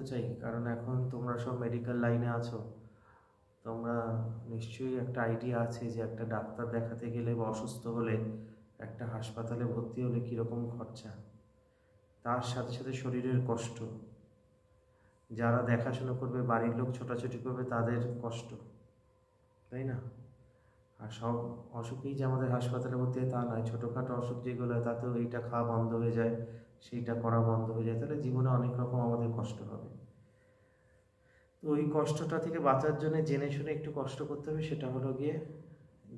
চাই, কারণ এখন তোমরা সব মেডিকেল লাইনে আছো। তোমরা নিশ্চয়ই একটা আইডিয়া আছে যে একটা ডাক্তার দেখাতে গেলে বা অসুস্থ হলে একটা হাসপাতালে ভর্তি হলে কীরকম খরচা, তার সাথে সাথে শরীরের কষ্ট, যারা দেখাশোনা করবে, বাড়ির লোক ছোটাছুটি করবে, তাদের কষ্ট, তাই না? আর সব অসুখেই যে আমাদের হাসপাতালে ভর্তি হয় তা নয়, ছোটোখাটো অসুখ যেগুলো হয় তাতেও এইটা খাওয়া বন্ধ হয়ে যায়, সেইটা করা বন্ধ হয়ে যায়, তাহলে জীবনে অনেক রকম আমাদের কষ্ট হবে। তো ওই কষ্টটা থেকে বাঁচার জন্য জেনে শুনে একটু কষ্ট করতে হবে, সেটা হলো গিয়ে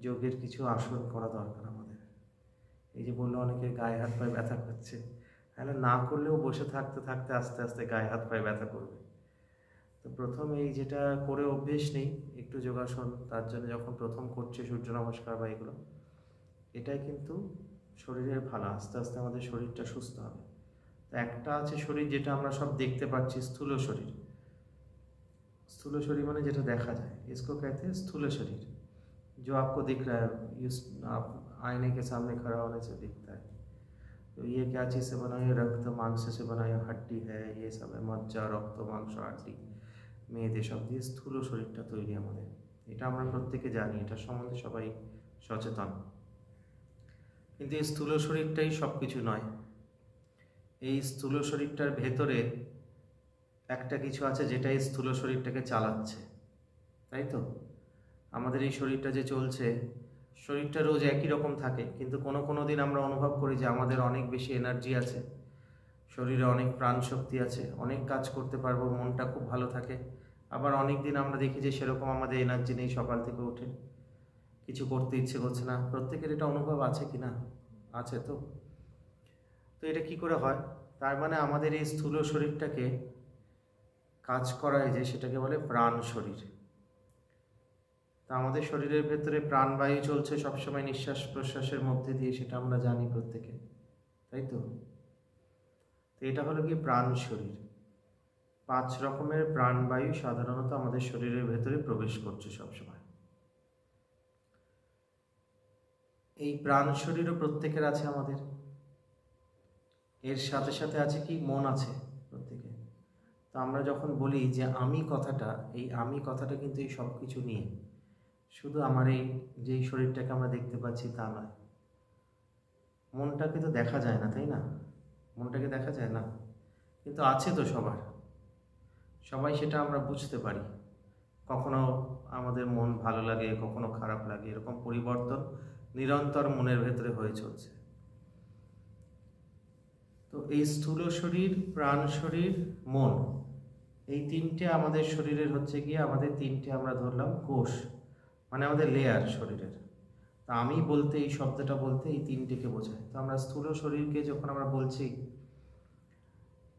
যোগের কিছু আসন করা দরকার আমাদের। এই যে বললো অনেকের গায়ে হাত পায়ে ব্যথা করছে, তাহলে না করলেও বসে থাকতে থাকতে আস্তে আস্তে গায়ে হাত পায়ে ব্যথা করবে। তো প্রথম এই যেটা করে অভ্যেস নেই একটু যোগাসন, তার জন্য যখন প্রথম করছে সূর্য নমস্কার বা এগুলো, এটাই কিন্তু শরীরের ভালো, আস্তে আস্তে আমাদের শরীরটা সুস্থ হবে। তো একটা আছে শরীর যেটা আমরা সব দেখতে পাচ্ছি, স্থূল শরীর। স্থূल शरीर माने जेटा देखा जाए, इसको कहते हैं स्थूल शरीर। जो आपको दिख रहा है, आप आईने के सामने खड़ा होने से दिखता है। तो ये क्या चीज़ से बना है? रक्त मांस से बना है, हड्डी है, ये सब है, मज्जा रक्त मांस हड्डी मेद सब दिए स्थूल शरीरটা তৈরি আমাদের। এটা আমরা প্রত্যেকে জানি, এটা সম্বন্ধে সবাই সচেতন। কিন্তু এই স্থূল শরীরটাই সব কিছু নয়। এই স্থূল শরীরটার ভেতরে একটা কিছু আছে যেটা এই স্থূল শরীরটাকে চালাচ্ছে, তাই তো? আমাদের এই শরীরটা যে চলছে, শরীরটা রোজ একই রকম থাকে, কিন্তু কোনো কোনো দিন আমরা অনুভব করি যে আমাদের অনেক বেশি এনার্জি আছে, শরীরে অনেক প্রাণ শক্তি আছে, অনেক কাজ করতে পারবো, মনটা খুব ভালো থাকে। আবার অনেক দিন আমরা দেখি যে সেরকম আমাদের এনার্জি নেই, সকাল থেকে উঠে কিছু করতে ইচ্ছে করছে না। প্রত্যেকের এটা অনুভব আছে কি না? আছে তো? তো এটা কি করে হয়? তার মানে আমাদের এই স্থূল শরীরটাকে কাজ করায় যে, সেটাকে বলে প্রাণ শরীর। তা আমাদের শরীরের ভেতরে প্রাণবায়ু চলছে সবসময় নিঃশ্বাস প্রশ্বাসের মধ্যে দিয়ে, সেটা আমরা জানি প্রত্যেকে, তাই তো? তো এটা হলো কি প্রাণ শরীর। 5 রকমের প্রাণবায়ু সাধারণত আমাদের শরীরের ভেতরে প্রবেশ করছে সবসময়। এই প্রাণ শরীরও প্রত্যেকের আছে আমাদের। এর সাথে সাথে আছে কি? মন আছে প্রত্যেকে। তো আমরা যখন বলি যে আমি কথাটা, এই আমি কথাটা কিন্তু এই সব কিছু নিয়ে, শুধু আমার এই যেই শরীরটাকে আমরা দেখতে পাচ্ছি তা নয়। মনটাকে তো দেখা যায় না, তাই না? মনটাকে দেখা যায় না, কিন্তু আছে তো সবার, সবাই সেটা আমরা বুঝতে পারি। কখনো আমাদের মন ভালো লাগে, কখনো খারাপ লাগে, এরকম পরিবর্তন নিরন্তর মনের ভেতরে হয়ে চলছে। তো এই স্থূল শরীর, প্রাণ শরীর, মন, এই তিনটে আমাদের শরীরের হচ্ছে গিয়ে আমাদের তিনটে আমরা ধরলাম কোষ, মানে আমাদের লেয়ার শরীরের। তা আমি বলতে, এই শব্দটা বলতে এই তিনটেকে বোঝায়। তো আমরা স্থূল শরীরকে যখন আমরা বলছি,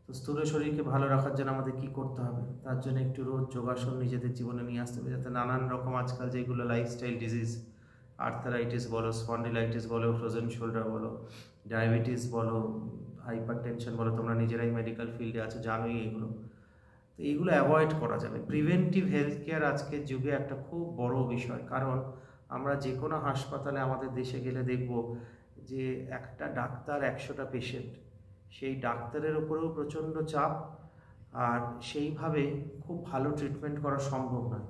তো স্থূল শরীরকে ভালো রাখার জন্য আমাদের কি করতে হবে? তার জন্য একটু রোজ যোগাসন নিজেদের জীবনে নিয়ে আসতে হবে, যাতে নানান রকম আজকাল যেগুলো লাইফস্টাইল ডিজিজ, আর্থারাইটিস বলো, স্পন্ডিলাইটিস বলো, ফ্রোজেন শোল্ডার বলো, ডায়াবেটিস বলো, হাইপার টেনশন বলো, তোমরা নিজেরাই মেডিকেল ফিল্ডে আছো, জানোই এগুলো। তো এইগুলো অ্যাভয়েড করা যাবে। প্রিভেন্টিভ হেলথ কেয়ার আজকের যুগে একটা খুব বড় বিষয়, কারণ আমরা যে কোনো হাসপাতালে আমাদের দেশে গেলে দেখব যে একটা ডাক্তার 100টা পেশেন্ট, সেই ডাক্তারের উপরেও প্রচণ্ড চাপ, আর সেইভাবে খুব ভালো ট্রিটমেন্ট করা সম্ভব নয়।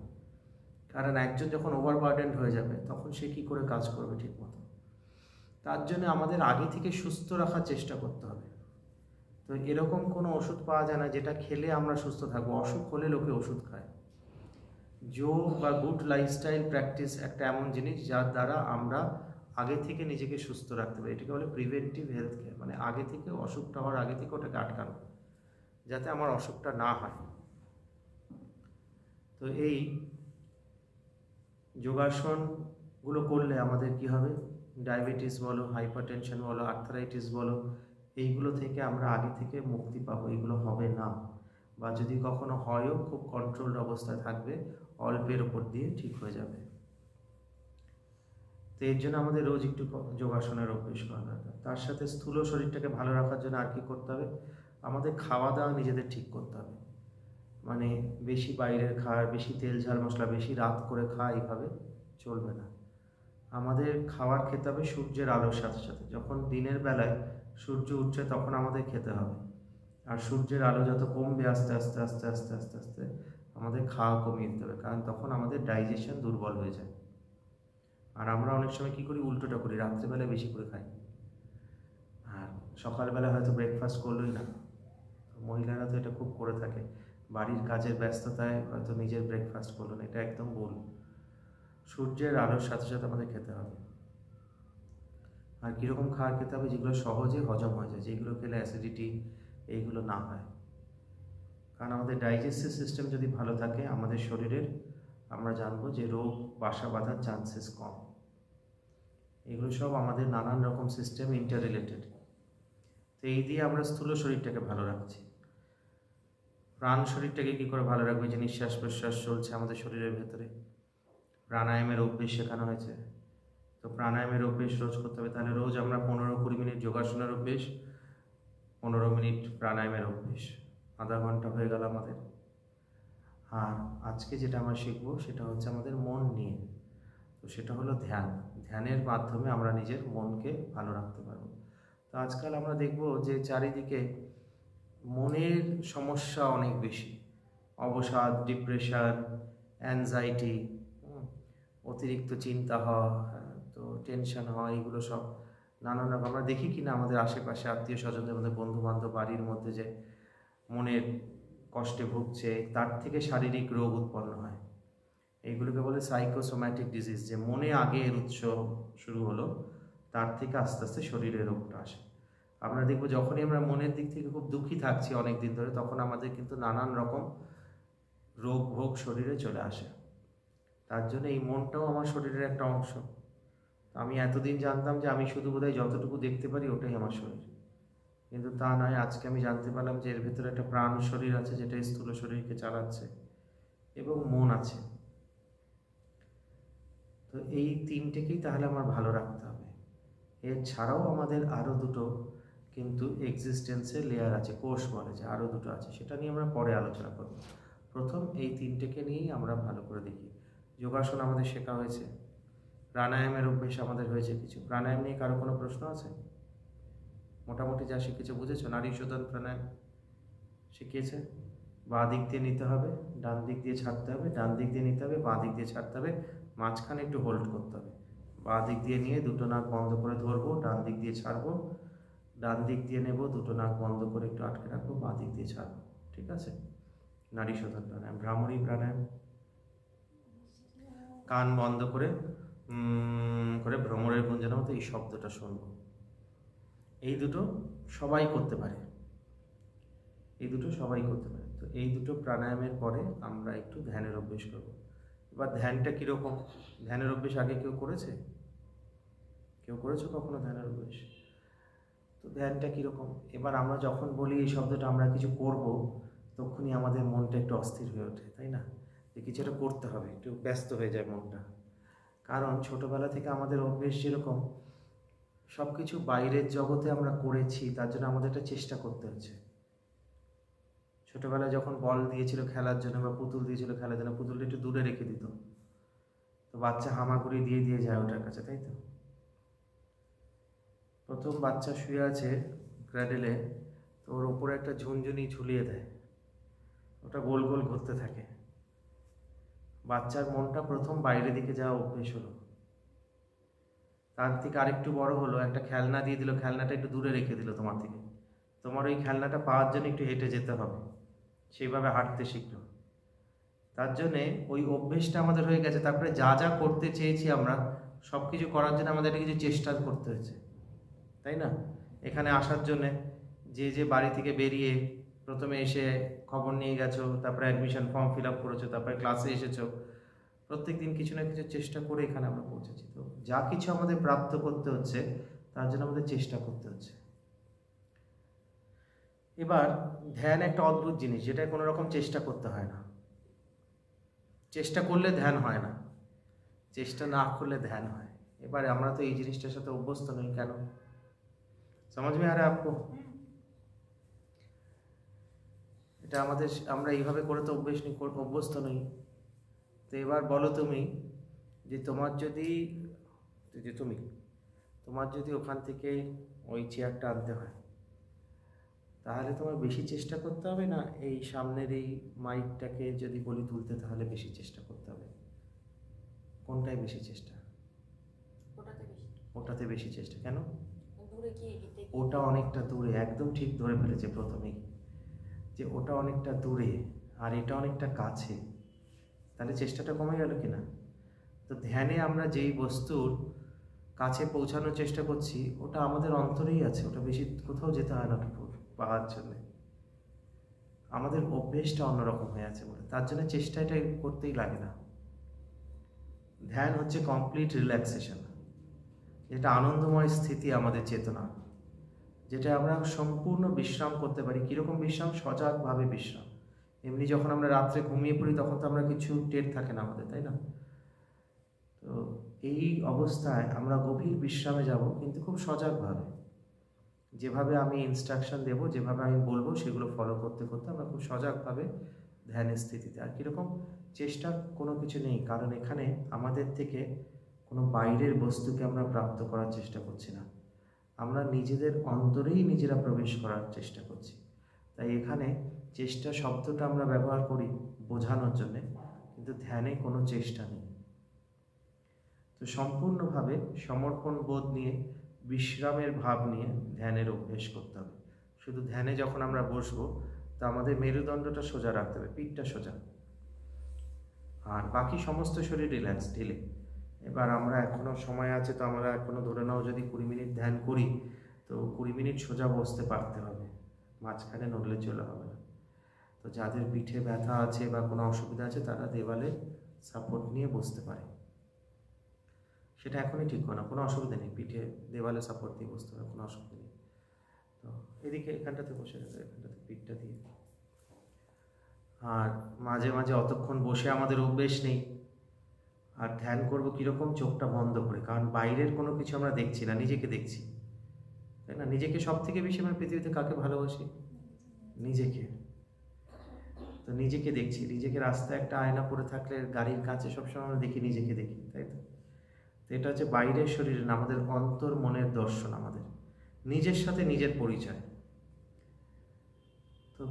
কারণ একজন যখন ওভারবার্ডেন্ড হয়ে যাবে, তখন সে কী করে কাজ করবে ঠিকমতো? তার জন্য আমাদের আগে থেকে সুস্থ রাখার চেষ্টা করতে হবে। তো এরকম কোনো ওষুধ পাওয়া যায় না যেটা খেলে আমরা সুস্থ থাকবো। অসুখ হলে লোকে ওষুধ খায়। যোগ বা গুড লাইফস্টাইল প্র্যাকটিস একটা এমন জিনিস যার দ্বারা আমরা আগে থেকে নিজেকে সুস্থ রাখতে পারি। এটাকে বলে প্রিভেন্টিভ হেলথ কেয়ার, মানে আগে থেকে, অসুখটা হওয়ার আগে থেকে ওটাকে আটকানো, যাতে আমার অসুখটা না হয়। তো এই যোগাসনগুলো করলে আমাদের কি হবে? ডায়াবেটিস বলো, হাইপার টেনশন বলো, আর্থারাইটিস বলো, এইগুলো থেকে আমরা আগে থেকে মুক্তি পাবো। এগুলো হবে না, বা যদি কখনো হয়ও খুব কন্ট্রোলড অবস্থায় থাকবে, অল্পের ওপর দিয়ে ঠিক হয়ে যাবে। তো এর জন্য আমাদের রোজ একটু যোগাসনের অভ্যেস করা দরকার। তার সাথে স্থূল শরীরটাকে ভালো রাখার জন্য আর কি করতে হবে? আমাদের খাওয়া দাওয়া নিজেদের ঠিক করতে হবে। মানে বেশি বাইরের খাওয়া, বেশি তেল ঝাল মশলা, বেশি রাত করে খাওয়া, এইভাবে চলবে না। আমাদের খাবার খেতে হবে সূর্যের আলোর সাথে সাথে। যখন দিনের বেলায় সূর্য উঠছে তখন আমাদের খেতে হবে, আর সূর্যের আলো যত কমবে আস্তে আস্তে আস্তে আস্তে আস্তে আস্তে আমাদের খাওয়া কমিয়ে দিতে হবে, কারণ তখন আমাদের ডাইজেশন দুর্বল হয়ে যায়। আর আমরা অনেক সময় কী করি, উল্টোটা করি, রাত্রেবেলায় বেশি করে খাই আর সকালবেলা হয়তো ব্রেকফাস্ট করলোই না। মহিলারা তো এটা খুব করে থাকে, বাড়ির কাজের ব্যস্ততায় হয়তো নিজের ব্রেকফাস্ট করলো না, এটা একদম ভুল। সূর্যের আলোর সাথে সাথে আমাদের খেতে হবে। আর কীরকম খাবার খেতে হবে, যেগুলো সহজে হজম হয়ে যায়, যেগুলো খেলে অ্যাসিডিটি এইগুলো না হয়। কারণ আমাদের ডাইজেস্টিভ সিস্টেম যদি ভালো থাকে আমাদের শরীরের, আমরা জানবো যে রোগ বাসা বাঁধার চান্সেস কম। এগুলো সব আমাদের নানান রকম সিস্টেম ইন্টার রিলেটেড। তো এই দিয়ে আমরা স্থূল শরীরটাকে ভালো রাখছি। প্রাণ শরীরটাকে কী করে ভালো রাখবে, যে নিঃশ্বাস প্রশ্বাস চলছে আমাদের শরীরের ভেতরে, প্রাণায়ামের অভ্যেস শেখানো হয়েছে। তো প্রাণায়ামের অভ্যেস রোজ করতে হবে। তাহলে রোজ আমরা 15-20 মিনিট যোগাসনের অভ্যেস, 15 মিনিট প্রাণায়ামের অভ্যেস, আধা ঘন্টা হয়ে গেল আমাদের। আর আজকে যেটা আমরা শিখবো সেটা হচ্ছে আমাদের মন নিয়ে। তো সেটা হলো ধ্যান। ধ্যানের মাধ্যমে আমরা নিজের মনকে ভালো রাখতে পারবো। তো আজকাল আমরা দেখব যে চারিদিকে মনের সমস্যা অনেক বেশি, অবসাদ, ডিপ্রেশন, অ্যাংজাইটি, অতিরিক্ত চিন্তা হওয়া, তো টেনশন হওয়া, এগুলো সব নানান রকম আমরা দেখি কি না আমাদের আশেপাশে আত্মীয় স্বজনদের মধ্যে, বন্ধু বান্ধব, বাড়ির মধ্যে যে মনের কষ্টে ভুগছে, তার থেকে শারীরিক রোগ উৎপন্ন হয়। এইগুলোকে বলে সাইকোসোম্যাটিক ডিজিজ, যে মনে আগে এর উৎস শুরু হলো, তার থেকে আস্তে আস্তে শরীরে রোগটা আসে। আমরা দেখবো যখনই আমরা মনের দিক থেকে খুব দুঃখী থাকছি অনেক দিন ধরে, তখন আমাদের কিন্তু নানান রকম রোগ ভোগ শরীরে চলে আসে। তার জন্য এই মনটাও আমার শরীরের একটা অংশ। আমি এতদিন জানতাম যে আমি শুধু বোধহয় যতটুকু দেখতে পারি ওটাই আমার শরীর, কিন্তু তা নয়। আজকে আমি জানতে পারলাম যে এর ভেতরে একটা প্রাণ শরীর আছে, যেটা স্থূল শরীরকে চালাচ্ছে, এবং মন আছে। তো এই তিনটেকেই তাহলে আমার ভালো রাখতে হবে। এছাড়াও আমাদের আরও দুটো কিন্তু এক্সিস্টেন্সের লেয়ার আছে, কোষ বলে যে আরও দুটো আছে, সেটা নিয়ে আমরা পরে আলোচনা করব। প্রথম এই তিনটেকে নিয়েই আমরা ভালো করে দেখি। যোগাসন আমাদের শেখা হয়েছে, প্রাণায়ামের অভ্যেস আমাদের হয়েছে কিছু। প্রাণায়াম নিয়ে কারো কোনো প্রশ্ন আছে? মোটামুটি যা শিখেছে বুঝেছো? নারী শোধন প্রাণায়াম শিখিয়েছে। বাঁ দিক দিয়ে নিতে হবে, ডান দিক দিয়ে ছাড়তে হবে, ডান দিক দিয়ে নিতে হবে, বাঁ দিক দিয়ে ছাড়তে হবে, মাঝখানে একটু হোল্ড করতে হবে। বাঁ দিক দিয়ে নিয়ে দুটো নাক বন্ধ করে ধরবো, ডান দিক দিয়ে ছাড়বো, ডান দিক দিয়ে নেব, দুটো নাক বন্ধ করে একটু আটকে রাখবো, বাঁ দিক দিয়ে ছাড়বো। ঠিক আছে? নারী শোধন প্রাণায়াম। ভ্রামরী প্রাণায়াম, কান বন্ধ করে করে ভ্রমরের গুঞ্জনের মতো এই শব্দটা শুনবো। এই দুটো সবাই করতে পারে, এই দুটো সবাই করতে পারে। তো এই দুটো প্রাণায়ামের পরে আমরা একটু ধ্যানের অভ্যেস করব। এবার ধ্যানটা কীরকম, ধ্যানের অভ্যেস আগে কেউ করেছে? কেউ করেছো কখনো ধ্যানের অভ্যেস? তো ধ্যানটা কীরকম, এবার আমরা যখন বলি এই শব্দটা আমরা কিছু করব, তখনই আমাদের মনটা একটু অস্থির হয়ে ওঠে, তাই না? যে কিছু একটা করতে হবে, একটু ব্যস্ত হয়ে যায় মনটা। কারণ ছোটোবেলা থেকে আমাদের অভ্যেস যেরকম, সব কিছু বাইরের জগতে আমরা করেছি, তার জন্য আমাদের একটা চেষ্টা করতে হচ্ছে। ছোটোবেলায় যখন বল দিয়েছিল খেলার জন্য বা পুতুল দিয়েছিল খেলার জন্য, পুতুলটা একটু দূরে রেখে দিত, তো বাচ্চা হামাগুড়ি দিয়ে দিয়ে যায় ওটার কাছে, তাই তো? প্রথম বাচ্চা শুয়ে আছে ক্র্যাডেলে, তো ওর ওপরে একটা ঝুনঝুনি ঝুলিয়ে দেয়, ওটা গোল গোল ঘুরতে থাকে। বাচ্চার মনটা প্রথম বাইরের দিকে যাওয়া অভ্যেস হলো। তার থেকে আরেকটু বড় হলো, একটা খেলনা দিয়ে দিল, খেলনাটা একটু দূরে রেখে দিল তোমার থেকে, তোমার ওই খেলনাটা পাওয়ার জন্য একটু হেঁটে যেতে হবে, সেইভাবে হাঁটতে শিখলো। তার জন্যে ওই অভ্যেসটা আমাদের হয়ে গেছে। তারপরে যা যা করতে চেয়েছি আমরা, সব কিছু করার জন্য আমাদের একটা কিছু চেষ্টা করতে হয়েছে, তাই না? এখানে আসার জন্যে যে বাড়ি থেকে বেরিয়ে প্রথমে এসে খবর নিয়ে গেছো, তারপরে অ্যাডমিশন ফর্ম ফিল আপ করেছো, তারপরে ক্লাসে এসেছো, প্রত্যেক দিন কিছু না কিছু চেষ্টা করে এখানে আমরা পৌঁছেছি। তো যা কিছু আমাদের প্রাপ্ত করতে হচ্ছে, তার জন্য আমাদের চেষ্টা করতে হচ্ছে। এবার ধ্যান একটা অদ্ভুত জিনিস, যেটা কোনো রকম চেষ্টা করতে হয় না। চেষ্টা করলে ধ্যান হয় না, চেষ্টা না করলে ধ্যান হয়। এবারে আমরা তো এই জিনিসটার সাথে অভ্যস্ত নই। কেন? समझ में आ रहा है आपको? এটা আমাদের, আমরা এইভাবে করে তো অভ্যস্ত নই। তো এবার বলো তুমি যে তোমার যদি ওখান থেকে ওই চেয়ারটা আনতে হয়, তাহলে তোমার বেশি চেষ্টা করতে হবে না এই সামনের এই মাইকটাকে যদি বলি তুলতে, তাহলে বেশি চেষ্টা করতে হবে? কোনটাই বেশি চেষ্টা? ওটাতে বেশি চেষ্টা। কেন? ওটা অনেকটা দূরে, একদম ঠিক ধরে ফেলেছে প্রথমেই, যে ওটা অনেকটা দূরে আর এটা অনেকটা কাছে, তাহলে চেষ্টাটা কমে গেল কিনা? তো ধ্যানে আমরা যেই বস্তুর কাছে পৌঁছানোর চেষ্টা করছি ওটা আমাদের অন্তরেই আছে, ওটা বেশি কোথাও যেতে হয় না পাওয়ার জন্য। আমাদের অভ্যেসটা অন্যরকম হয়ে আছে বলে, তার জন্য চেষ্টা এটা করতেই লাগে না। ধ্যান হচ্ছে কমপ্লিট রিল্যাক্সেশন, যেটা আনন্দময় স্থিতি আমাদের চেতনা, যেটা আমরা সম্পূর্ণ বিশ্রাম করতে পারি। কীরকম বিশ্রাম? সজাগভাবে বিশ্রাম। এমনি যখন আমরা রাত্রে ঘুমিয়ে পড়ি তখন তো আমরা কিছু টের থাকে না আমাদের, তাই না? তো এই অবস্থায় আমরা গভীর বিশ্রামে যাব, কিন্তু খুব সজাগভাবে। যেভাবে আমি ইনস্ট্রাকশন দেব, যেভাবে আমি বলবো, সেগুলো ফলো করতে করতে আমরা খুব সজাগভাবে ধ্যানের স্থিতিতে। আর কীরকম চেষ্টা? কোনো কিছু নেই, কারণ এখানে আমাদের থেকে কোনো বাইরের বস্তুকে আমরা প্রাপ্ত করার চেষ্টা করছি না, আমরা নিজেদের অন্তরেই নিজেরা প্রবেশ করার চেষ্টা করছি। তাই এখানে চেষ্টা শব্দটা আমরা ব্যবহার করি বোঝানোর জন্যে, কিন্তু ধ্যানে কোনো চেষ্টা নেই। তো সম্পূর্ণভাবে সমর্পণ বোধ নিয়ে, বিশ্রামের ভাব নিয়ে ধ্যানের অভ্যেস করতে হবে। শুধু ধ্যানে যখন আমরা বসবো তা আমাদের মেরুদণ্ডটা সোজা রাখতে হবে, পিঠটা সোজা, আর বাকি সমস্ত শরীর রিল্যাক্স ঢিলে। এবার আমরা এখনও সময় আছে, তো আমরা এখনও ধরে নাও যদি 20 মিনিট ধ্যান করি, তো 20 মিনিট সোজা বসতে পারতে হবে, মাঝখানে নড়লে চলে হবে না। তো যাদের পিঠে ব্যথা আছে বা কোনো অসুবিধা আছে তারা দেওয়ালে সাপোর্ট নিয়ে বসতে পারে, সেটা এখনই ঠিক হয় না, কোনো অসুবিধা নেই, পিঠে দেওয়ালে সাপোর্ট দিয়ে বসতে হবে, কোনো অসুবিধা নেই। তো এদিকে এখানটাতে বসে গেছে, এখানটাতে পিঠটা দিয়ে। আর মাঝে মাঝে অতক্ষণ বসে আমাদের অভ্যেস নেই, আর ধ্যান করবো কীরকম? চোখটা বন্ধ করে, কারণ বাইরের কোনো কিছু আমরা দেখছি না, নিজেকে দেখছি, তাই না? নিজেকে সব থেকে বেশি আমরা পৃথিবীতে কাকে ভালোবাসি? নিজেকে। তো নিজেকে দেখছি, নিজেকে রাস্তায় একটা আয়না পড়ে থাকলে গাড়ির কাছে সবসময় আমরা দেখি, নিজেকে দেখি, তাই তো? তো এটা হচ্ছে বাইরের শরীরে না, আমাদের অন্তর মনের দর্শন, আমাদের নিজের সাথে নিজের পরিচয়। তো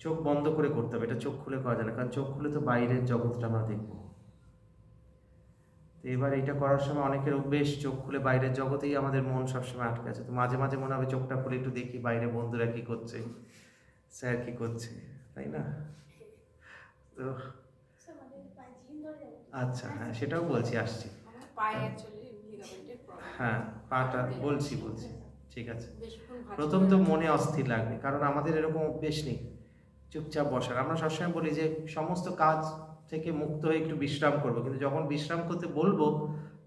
চোখ বন্ধ করে করতে হবে, এটা চোখ খুলে করা যায় না, কারণ চোখ খুলে তো বাইরের জগৎটা আমরা দেখবো। তো এবার এটা করার সময় অনেকের অভ্যেস চোখ খুলে বাইরের জগতেই আমাদের মন সবসময় আটকে আছে। তো মাঝে মাঝে মনে হবে চোখটা খুলে একটু দেখি বাইরে বন্ধুরা কি করছে, স্যার কি করছে, তাই না? তো আচ্ছা, হ্যাঁ সেটাও বলছি, আসছি। হ্যাঁ পাটা বলছি, ঠিক আছে। প্রথম তো মনে অস্থির লাগবে, কারণ আমাদের এরকম অভ্যেস নেই চুপচাপ বসার। আমরা সবসময় বলি যে সমস্ত কাজ থেকে মুক্ত হয়ে একটু বিশ্রাম করব, কিন্তু যখন বিশ্রাম করতে বলবো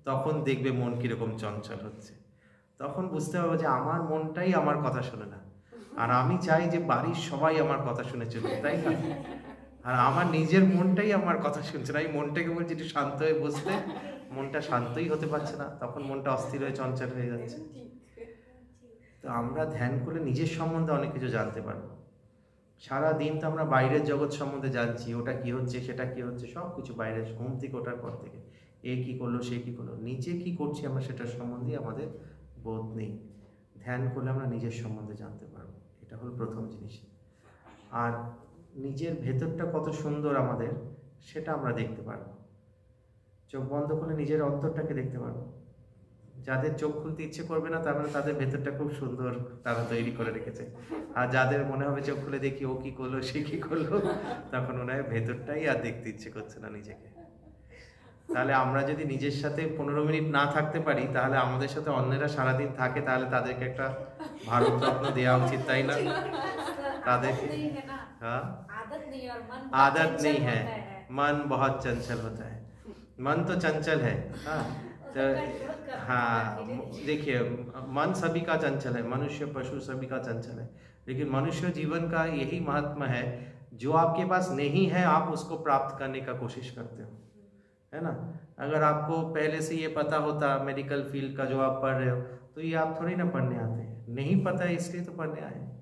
তখন দেখবে মন কিরকম চঞ্চল হচ্ছে। তখন বুঝতে হবে যে আমার মনটাই আমার কথা শোনে না, আর আমি চাই যে বাড়ির সবাই আমার কথা শুনে চলবে, তাই না? আর আমার নিজের মনটাই আমার কথা শুনছে না, আমি মনটাকে বলছি একটু শান্ত হয়ে বসতে, মনটা শান্তই হতে পারছে না, তখন মনটা অস্থির হয়ে চঞ্চল হয়ে যাচ্ছে। তো আমরা ধ্যান করে নিজের সম্বন্ধে অনেক কিছু জানতে পারবো। সারা দিন তো আমরা বাইরের জগৎ সম্বন্ধে জানছি, ওটা কি হচ্ছে, সেটা কি হচ্ছে, সব কিছু বাইরে, ঘুম থেকে ওঠার পর থেকে এ কি করলো, সে কি করলো, নিজে কি করছি আমরা সেটার সম্বন্ধে আমাদের বোধ নেই। ধ্যান করলে আমরা নিজের সম্বন্ধে জানতে পারবো, এটা হলো প্রথম জিনিস। আর নিজের ভেতরটা কত সুন্দর আমাদের, সেটা আমরা দেখতে পারবো। চোখ বন্ধ করলে নিজের অন্তরটাকে দেখতে পারবো। যাদের চোখ খুলতে ইচ্ছে করবে না, তার মানে তাদের ভেতরটা খুব সুন্দর তারা তৈরি করে রেখেছে। আর যাদের মনে হবে চোখ খুলে দেখি ও কি করলো, সে কি করলো, তখন মনে হয় ভেতরটাই আর দেখতে ইচ্ছে করছে না নিজেকে। তাহলে আমরা যদি নিজের সাথে 15 মিনিট না থাকতে পারি, তাহলে আমাদের সাথে অন্যেরা সারাদিন থাকে, তাহলে তাদেরকে একটা ভারতরত্ন দেওয়া উচিত, তাই না? তাদেরকে हाँ आदत नहीं है, मन बहुत चंचल होता है, मन तो चंचल है। हाँ तो हाँ देखिए, मन सभी का चंचल है, मनुष्य पशु सभी का चंचल है, लेकिन मनुष्य जीवन का यही महात्मा है, जो आपके पास नहीं है आप उसको प्राप्त करने का कोशिश करते हो, है ना? अगर आपको पहले से ये पता होता मेडिकल फील्ड का जो आप पढ़ रहे हो, तो ये आप थोड़ी ना पढ़ने आते हैं, नहीं पता है इसलिए तो पढ़ने आए हैं।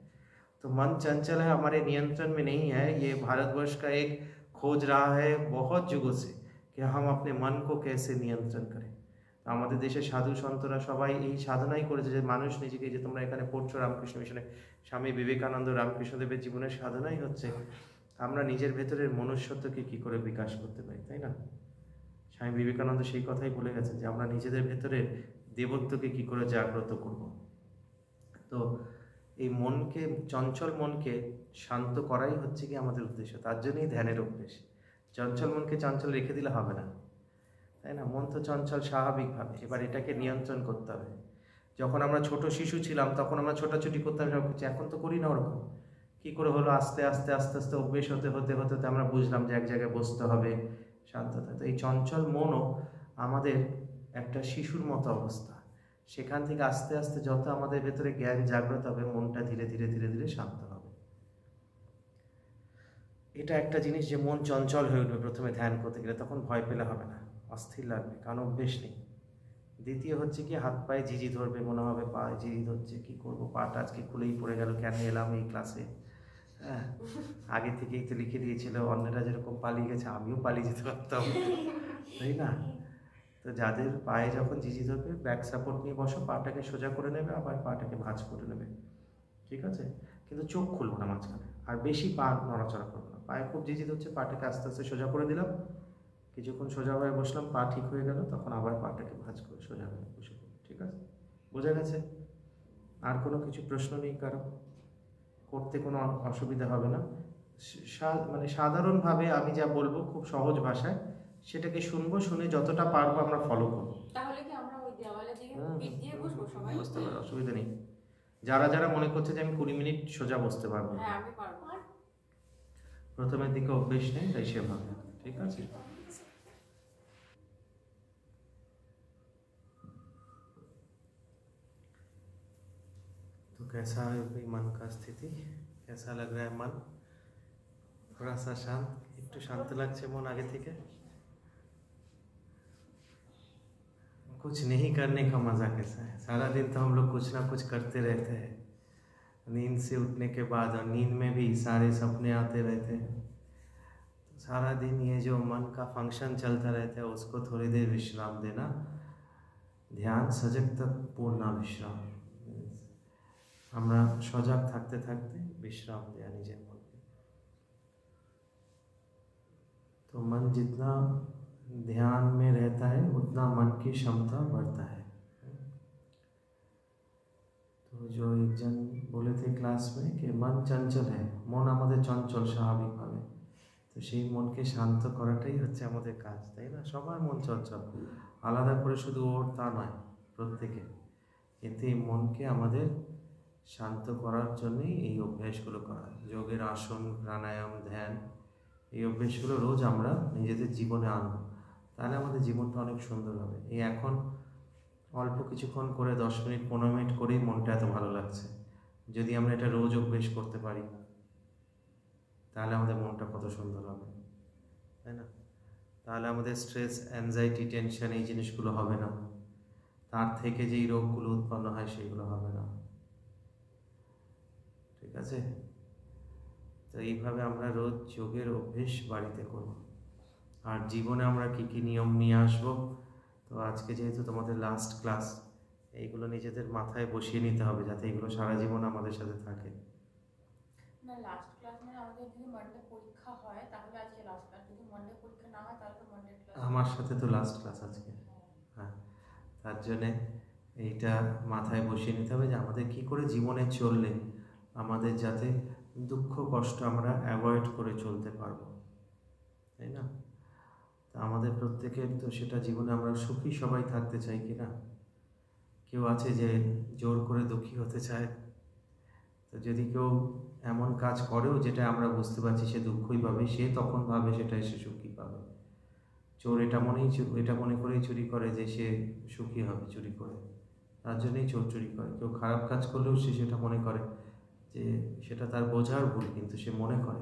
तो मन चंचल है, हमारे नियंत्रण में नहीं है। ये भारतवर्ष का एक खोज रहा है बहुत युगों से कि हम अपने मन को कैसे नियंत्रण करें। আমাদের দেশের সাধু সন্তরা সবাই এই সাধনাই করেছে যে মানুষ নিজেকে, যে তোমরা এখানে পড়ছো রামকৃষ্ণ মিশনে, স্বামী বিবেকানন্দ রামকৃষ্ণদেবের জীবনের সাধনাই হচ্ছে আমরা নিজের ভেতরের মনুষ্যত্বকে কি করে বিকাশ করতে পারি, তাই না? স্বামী বিবেকানন্দ সেই কথাই বলে গেছেন যে আমরা নিজেদের ভেতরে দেবত্বকে কি করে জাগ্রত করব। তো এই মনকে, চঞ্চল মনকে শান্ত করাই হচ্ছে কি আমাদের উদ্দেশ্য। তার জন্যই ধ্যানের অভ্যেস। চঞ্চল মনকে চঞ্চল রেখে দিলে হবে না, তাই না? মন তো চঞ্চল স্বাভাবিকভাবে, এবার এটাকে নিয়ন্ত্রণ করতে হবে। যখন আমরা ছোট শিশু ছিলাম তখন আমরা ছোটাছুটি করতাম সব কিছু, এখন তো করি না ওরকম। কী করে হলো, আস্তে আস্তে আস্তে আস্তে অভ্যেস হতে হতে হতে হতে আমরা বুঝলাম যে এক জায়গায় বসতে হবে, শান্ততা। তো এই চঞ্চল মনও আমাদের একটা শিশুর মতো অবস্থা। সেখান থেকে আস্তে আস্তে যত আমাদের ভেতরে জ্ঞান জাগ্রত হবে, মনটা ধীরে ধীরে ধীরে ধীরে শান্ত হবে। এটা একটা জিনিস যে মন চঞ্চল হয়ে উঠবে প্রথমে ধ্যান করতে গেলে, তখন ভয় পেলে হবে না, অস্থির লাগবে, কারণ অভ্যেস নেই। দ্বিতীয় হচ্ছে কি, হাত পায়ে জিজি ধরবে, মনে হবে পায়ে জিজি ধরছে, কী করবো, পাটা আজকে খুলেই পড়ে গেল, কেন এলাম এই ক্লাসে? হ্যাঁ, আগে থেকেই তো লিখে দিয়েছিল, অন্যরা যেরকম পালিয়ে গেছে আমিও পালিয়ে যেতে পারতাম, তাই না? তো যাদের পায়ে যখন জিজি ধরবে, ব্যাক সাপোর্ট নিয়ে বসো, পাটাকে সোজা করে নেবে, আবার পাটাকে ভাঁজ করে নেবে, ঠিক আছে? কিন্তু চোখ খুলবো না মাঝখানে, আর বেশি পা নড়াচড়া করবো না। পায়ে খুব জিজি ধরছে, পাটাকে আস্তে আস্তে সোজা করে দিলাম, কিছুক্ষণ সোজা হয়ে বসলাম, পা ঠিক হয়ে গেল, তখন আবার পাটাকে ভাঁজ করে সোজা হয়ে বসে পড়ব, ঠিক আছে? বোঝা গেছে? আর কোনো কিছু প্রশ্ন নেই কারো? করতে কোনো অসুবিধা হবে না। মানে সাধারণভাবে আমি যা বলবো খুব সহজ ভাষায় সেটাকে শুনবো, শুনে যতটা পারবো আমরা ফলো করবো। তাহলে কি আমরা ওই দেওয়ালে দিকে পিঠ দিয়ে বসবো সবাই? বুঝতে পারো, অসুবিধা নেই। যারা যারা মনে করছে যে আমি 20 মিনিট সোজা বসতে পারবো, হ্যাঁ আমি পারবো। প্রথমের দিকে অভ্যেস নেই, তাই সেভাবে, ঠিক আছে? तो कैसा है भाई मन का स्थिति, कैसा लग रहा है मन? थोड़ा सा शांत, একটু শান্ত লাগছে মন আগে থেকে? कुछ नहीं करने का मजा कैसा है? सारा दिन तो हम लोग कुछ ना कुछ करते रहते हैं, नींद से उठने के बाद, और नींद में भी सारे सपने आते रहते हैं। तो सारा दिन ये जो मन का फंक्शन चलता रहता है, उसको थोड़ी देर विश्राम देना। ध्यान सजग तक पूर्ण विश्राम, আমরা সজাগ থাকতে থাকতে বিশ্রাম দেয়া নিজের মনকে। तो मन जितना ध्यान में रहता है उतना मन की क्षमता बढ़ता है। तो जो एक जन बोले थे क्लास में कि मन चंचल है, मन আমাদের চঞ্চল স্বাভাবিকভাবে, তো সেই মনকে শান্ত করাটাই হচ্ছে আমাদের কাজ, তাই না? সবার মন চঞ্চল, আলাদা করে শুধু ওর তা নয়, প্রত্যেকে। কিন্তু এই মনকে আমাদের শান্ত করার জন্যই এই অভ্যাসগুলো করা, যোগের আসন, প্রাণায়াম, ধ্যান, এই অভ্যাসগুলো রোজ আমরা নিজেদের জীবনে আনবো, তাহলে আমাদের জীবনটা অনেক সুন্দর হবে। এই এখন অল্প কিছুক্ষণ করে 10 মিনিট 15 মিনিট করেই মনটা এত ভালো লাগছে, যদি আমরা এটা রোজ অভ্যেস করতে পারি তাহলে আমাদের মনটা কত সুন্দর হবে, তাই না? তাহলে আমাদের স্ট্রেস, অ্যাংজাইটি, টেনশন এই জিনিসগুলো হবে না, তার থেকে যেই রোগগুলো উৎপন্ন হয় সেগুলো হবে না, ঠিক আছে? তো এইভাবে আমরা রোজ যোগের অভ্যেস বাড়িতে করব। আর জীবনে আমরা কী কী নিয়ম নিয়ে আসবো, তো আজকে যেহেতু তোমাদের লাস্ট ক্লাস, এইগুলো নিজেদের মাথায় বসিয়ে নিতে হবে যাতে এগুলো সারা জীবন আমাদের সাথে থাকে। না, লাস্ট ক্লাস মানে আমাদের যদি মানডে পরীক্ষা হয় তাহলে আজকে লাস্ট ক্লাস, যদি মানডে পরীক্ষা না হয় তাহলে তো মানডে ক্লাস। আমার সাথে তো লাস্ট ক্লাস আজকে, হ্যাঁ। তার জন্যে এইটা মাথায় বসিয়ে নিতে হবে যে আমাদের কী করে জীবনে চললে আমাদের যাতে দুঃখ কষ্ট আমরা অ্যাভয়েড করে চলতে পারবো, তাই না? তা আমাদের প্রত্যেকের তো সেটা জীবনে আমরা সুখী সবাই থাকতে চাই কি না? কেউ আছে যে জোর করে দুঃখী হতে চায়? তো যদি কেউ এমন কাজ করেও যেটা আমরা বুঝতে পারছি সে দুঃখই পাবে, সে তখন ভাবে সেটাই সে সুখী পাবে। চোর এটা মনে করেই চুরি করে যে সে সুখী হবে চুরি করে, তার জন্যই চোর চুরি করে। কেউ খারাপ কাজ করলেও সে সেটা মনে করে যে সেটা তার বোঝার ভুল, কিন্তু সে মনে করে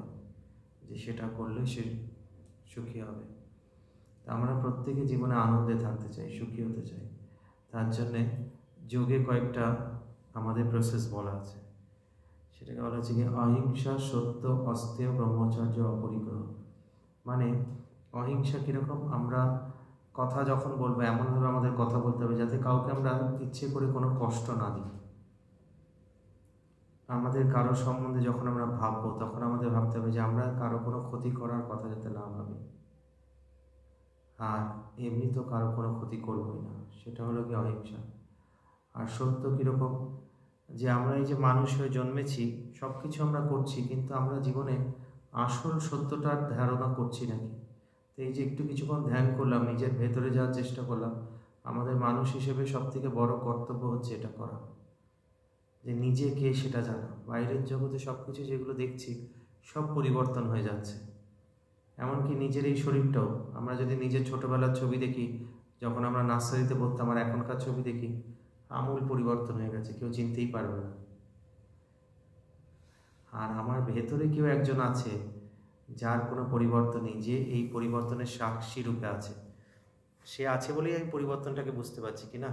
যে সেটা করলে সে সুখী হবে। তা আমরা প্রত্যেকে জীবনে আনন্দে থাকতে চাই, সুখী হতে চাই। তার জন্যে যোগে কয়েকটা আমাদের প্রসেস বলা আছে, সেটাকে বলা হচ্ছে কি অহিংসা, সত্য, অস্তেয়, ব্রহ্মচর্য, অপরিগ্রহ। মানে অহিংসা কীরকম, আমরা কথা যখন বলবো এমনভাবে আমাদের কথা বলতে হবে যাতে কাউকে আমরা ইচ্ছে করে কোনো কষ্ট না দিই। আমাদের কারো সম্বন্ধে যখন আমরা ভাববো তখন আমাদের ভাবতে হবে যে আমরা কারো কোনো ক্ষতি করার কথা যাতে না ভাবি, আর এমনি তো কারো কোনো ক্ষতি করবোই না, সেটা হলো কি অহিংসা। আর সত্য কীরকম, যে আমরা এই যে মানুষ হয়ে জন্মেছি, সব কিছু আমরা করছি, কিন্তু আমরা জীবনে আসল সত্যটার ধারণা করছি নাকি। তো এই যে একটু কিছুক্ষণ ধ্যান করলাম, নিজের ভেতরে যাওয়ার চেষ্টা করলাম, আমাদের মানুষ হিসেবে সব থেকে বড় কর্তব্য হচ্ছে এটা করা, যে নিজে কে সেটা জানা। বাইরের জগতে সব কিছু যেগুলো দেখছি সব পরিবর্তন হয়ে যাচ্ছে, এমনকি নিজের এই শরীরটাও। আমরা যদি নিজের ছোটোবেলার ছবি দেখি, যখন আমরা নার্সারিতে পড়তাম, আর এখনকার ছবি দেখি, আমূল পরিবর্তন হয়ে গেছে, কেউ চিনতেই পারবে না। আর আমার ভেতরে কেউ একজন আছে যার কোনো পরিবর্তন নেই, যে এই পরিবর্তনের সাক্ষী রূপে আছে। সে আছে বলেই আমি পরিবর্তনটাকে বুঝতে পারছি কি না।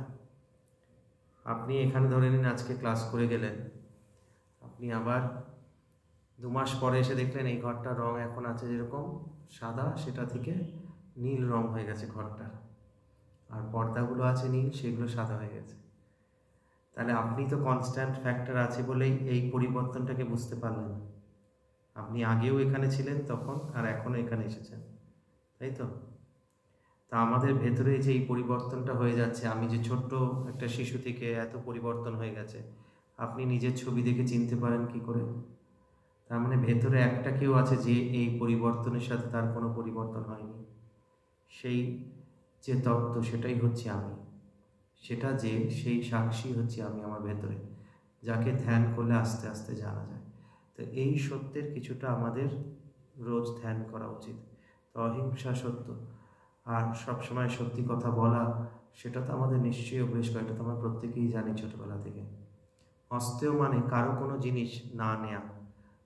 আপনি এখানে ধরে নিন আজকে ক্লাস করে গেলেন, আপনি আবার 2 মাস পরে এসে দেখলেন এই ঘরটার রং এখন আছে যেরকম সাদা, সেটা থেকে নীল রং হয়ে গেছে ঘরটার, আর পর্দাগুলো আছে নীল, সেগুলো সাদা হয়ে গেছে। তাহলে আপনি তো কনস্ট্যান্ট ফ্যাক্টর আছে বলেই এই পরিবর্তনটাকে বুঝতে পারলেন। আপনি আগেও এখানে ছিলেন তখন, আর এখনও এখানে এসেছেন, তাই তো? তা আমাদের ভেতরে যে এই পরিবর্তনটা হয়ে যাচ্ছে, আমি যে ছোট্ট একটা শিশু থেকে এত পরিবর্তন হয়ে গেছে, আপনি নিজের ছবি দেখে চিনতে পারেন কি করে? তার মানে ভেতরে একটা কেউ আছে যে এই পরিবর্তনের সাথে তার কোনো পরিবর্তন হয়নি। সেই যে তত্ত্ব, সেটাই হচ্ছে আমি। সেটা যে সেই সাক্ষী হচ্ছে আমি আমার ভেতরে, যাকে ধ্যান করলে আস্তে আস্তে জানা যায়। তো এই সত্যের কিছুটা আমাদের রোজ ধ্যান করা উচিত। তো অহিংসা সত্য, আর সবসময় সত্যি কথা বলা, সেটা তো আমাদের নিশ্চয়ই অভ্যেস করা, এটা তো আমরা প্রত্যেকেই জানি ছোটোবেলা থেকে। হস্তেও মানে কারো কোনো জিনিস না নেয়া,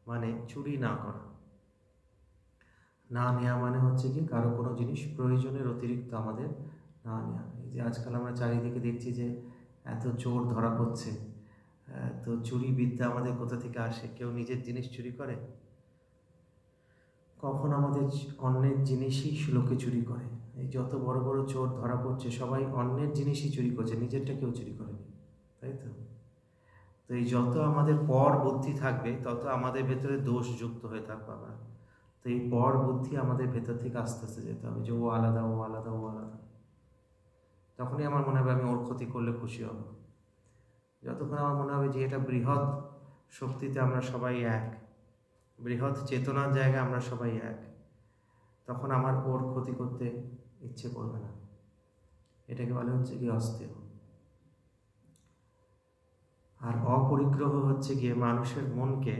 মানে চুরি না করা। না নেয়া মানে হচ্ছে কি কারো কোনো জিনিস প্রয়োজনের অতিরিক্ত আমাদের না নেয়া। এই যে আজকাল আমরা চারিদিকে দেখছি যে এত চোর ধরা পড়ছে, তো চুরি বিদ্যা আমাদের কোথা থেকে আসে? কেউ নিজের জিনিস চুরি করে? কখন আমাদের অন্যের জিনিসই লোকে চুরি করে। এই যত বড় বড় চোর ধরা পড়ছে, সবাই অন্যের জিনিসই চুরি করছে, নিজেরটা কেউ চুরি করেনি, তাই তো? তো এই যত আমাদের পর বুদ্ধি থাকবে, তত আমাদের ভেতরে দোষ যুক্ত হয়ে থাকবে আমরা। তো এই পর বুদ্ধি আমাদের ভেতর থেকে আস্তে আস্তে যেতে হবে, যে ও আলাদা, ও আলাদা, ও আলাদা। তখনই আমার মনে হবে আমি ওর ক্ষতি করলে খুশি হব। যতক্ষণ আমার মনে হবে যে এটা বৃহৎ শক্তিতে আমরা সবাই এক, বৃহৎ চেতনার জায়গায় আমরা সবাই এক, তখন আমার ওর ক্ষতি করতে ইচ্ছে করবে না। এটাকে বলে হচ্ছে কি অস্থির। আর অপরিগ্রহ হচ্ছে গিয়ে মানুষের মনকে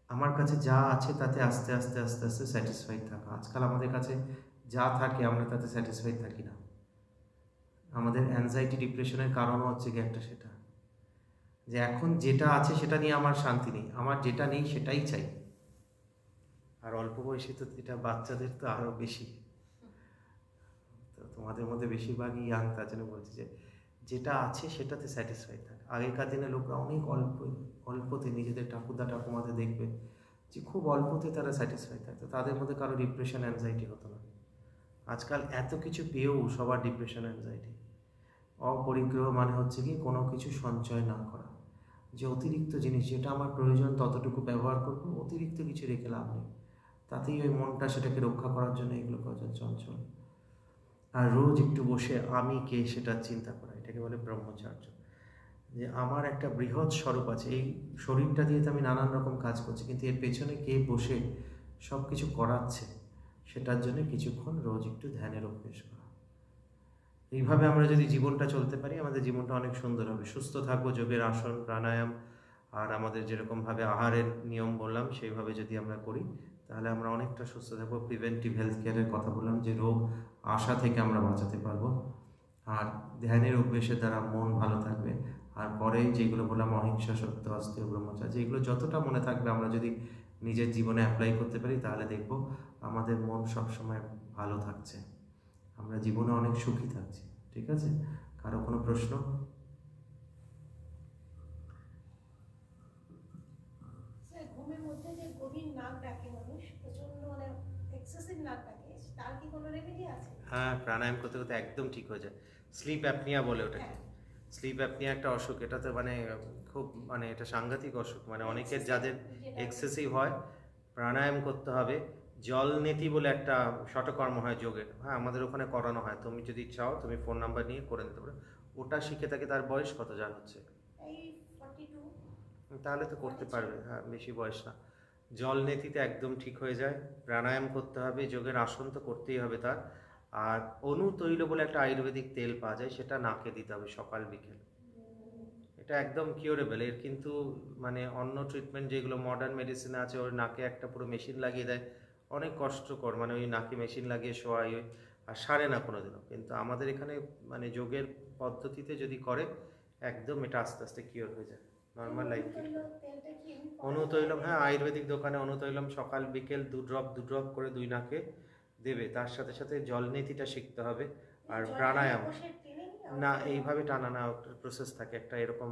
আমার কাছে যা আছে তাতে আস্তে আস্তে আস্তে আস্তে স্যাটিসফাইড থাকা। আজকাল আমাদের কাছে যা থাকে আমরা তাতে স্যাটিসফাইড থাকি না। আমাদের অ্যাংজাইটি ডিপ্রেশনের কারণও হচ্ছে কি একটা সেটা, যে এখন যেটা আছে সেটা নিয়ে আমার শান্তি নেই, আমার যেটা নেই সেটাই চাই। আর অল্প বয়সী তো এটা বাচ্চাদের তো আরও বেশি। তো তোমাদের মধ্যে বেশিরভাগই ইয়াং, তার জন্য বলছি যে যেটা আছে সেটাতে স্যাটিসফাইড থাকে। আগেকার দিনে লোকরা অনেক অল্পতে নিজেদের ঠাকুরদা ঠাকুমাদের দেখবে যে খুব অল্পতে তারা স্যাটিসফাইড থাকতো, তাদের মধ্যে কারো ডিপ্রেশন অ্যাংজাইটি হতো না। আজকাল এত কিছু পেয়েও সবার ডিপ্রেশন অ্যাংজাইটি। অপরিগ্রহ মানে হচ্ছে কি কোনো কিছু সঞ্চয় না করা, যে অতিরিক্ত জিনিস যেটা আমার প্রয়োজন ততটুকু ব্যবহার করবো, অতিরিক্ত কিছু রেখে লাভ নেই। তাতেই ওই মনটা সেটাকে রক্ষা করার জন্য এগুলো করা চঞ্চল। আর রোজ একটু বসে আমি কে সেটা চিন্তা করা, এটাকে বলে ব্রহ্মচর্য। যে আমার একটা বৃহৎ স্বরূপ আছে, এই শরীরটা দিয়ে তো আমি নানান রকম কাজ করছি, কিন্তু এর পেছনে কে বসে সব কিছু করাচ্ছে, সেটার জন্য কিছুক্ষণ রোজ একটু ধ্যানের অভ্যেস করা। এইভাবে আমরা যদি জীবনটা চলতে পারি, আমাদের জীবনটা অনেক সুন্দর হবে। সুস্থ থাকবো, যোগের আসন প্রাণায়াম আর আমাদের যেরকমভাবে আহারের নিয়ম বললাম সেইভাবে যদি আমরা করি, তাহলে আমরা অনেকটা সুস্থ থাকবো। প্রিভেন্টিভ হেলথ কেয়ারের কথা বললাম, যে রোগ আসা থেকে আমরা বাঁচাতে পারবো। আর ধ্যানের অভ্যেসের দ্বারা মন ভালো থাকবে। আর পরে যেগুলো বললাম অহিংসা সত্য অস্তেয় ব্রহ্মচার্য, যেগুলো যতটা মনে থাকবে আমরা যদি নিজের জীবনে অ্যাপ্লাই করতে পারি, তাহলে দেখব আমাদের মন সবসময় ভালো থাকছে, আমরা জীবনে অনেক সুখী থাকছি। ঠিক আছে? কারো কোনো প্রশ্ন? ঘুমের মধ্যে যে গভীর নাক ডাকে মানুষ, প্রচন্ড মানে এক্সেসিভ নাক ডাকে, তার কি কোনো রেমেডি আছে? হ্যাঁ, প্রাণায়াম করতে করতে একদম ঠিক হয়ে যায়। স্লিপ অ্যাপনিয়া বলে ওটাকে। হ্যাঁ। স্লিপ অ্যাপনিয়া একটা অসুখ, এটাতে মানে খুব মানে এটা সাংঘাতিক অসুখ, মানে অনেকের যাদের এক্সেসিভ হয় প্রাণায়াম করতে হবে। জলনেতি বলে একটা শটকর্ম হয় যোগের, হ্যাঁ আমাদের ওখানে করানো হয়, তুমি যদি চাও তুমি ফোন নাম্বার নিয়ে করে নিতে পারো। ওটা শিখে থাকে। তার বয়স কত জান হচ্ছে? এই 42। তাহলে তো করতে পারবে, হ্যাঁ বেশি বয়স না। জলনেতিতে একদম ঠিক হয়ে যায়। প্রাণায়াম করতে হবে, যোগের আসন তো করতেই হবে তার। আর অনুতৈল বলে একটা আয়ুর্বেদিক তেল পাওয়া যায়, সেটা নাকে দিতে হবে সকাল বিকেল। এটা একদম কিউরেবল। এর কিন্তু মানে অন্য ট্রিটমেন্ট যেগুলো মডার্ন মেডিসিনে আছে, ওর নাকে একটা পুরো মেশিন লাগিয়ে দেয়, অনেক কষ্টকর, মানে ওই নাকে মেশিন লাগিয়ে শোয়াই ওই, আর সারে না কোনোদিনও। কিন্তু আমাদের এখানে মানে যোগের পদ্ধতিতে যদি করে একদম এটা আস্তে আস্তে কিওর হয়ে যায়, নর্মাল লাইফ লিড করে। তেলটা কি এমনি পাওয়া অনুতৈলম, যায়? হ্যাঁ আয়ুর্বেদিক দোকানে অনুতৈলম সকাল বিকেল 2 ড্রপ করে 2 নাকে দেবে। তার সাথে সাথে জলনীতিটা শিখতে হবে আর জলে প্রাণায়াম। বসে টেনে নিয়ে না আবার এইভাবে টানা না, প্রসেস থাকে একটা এরকম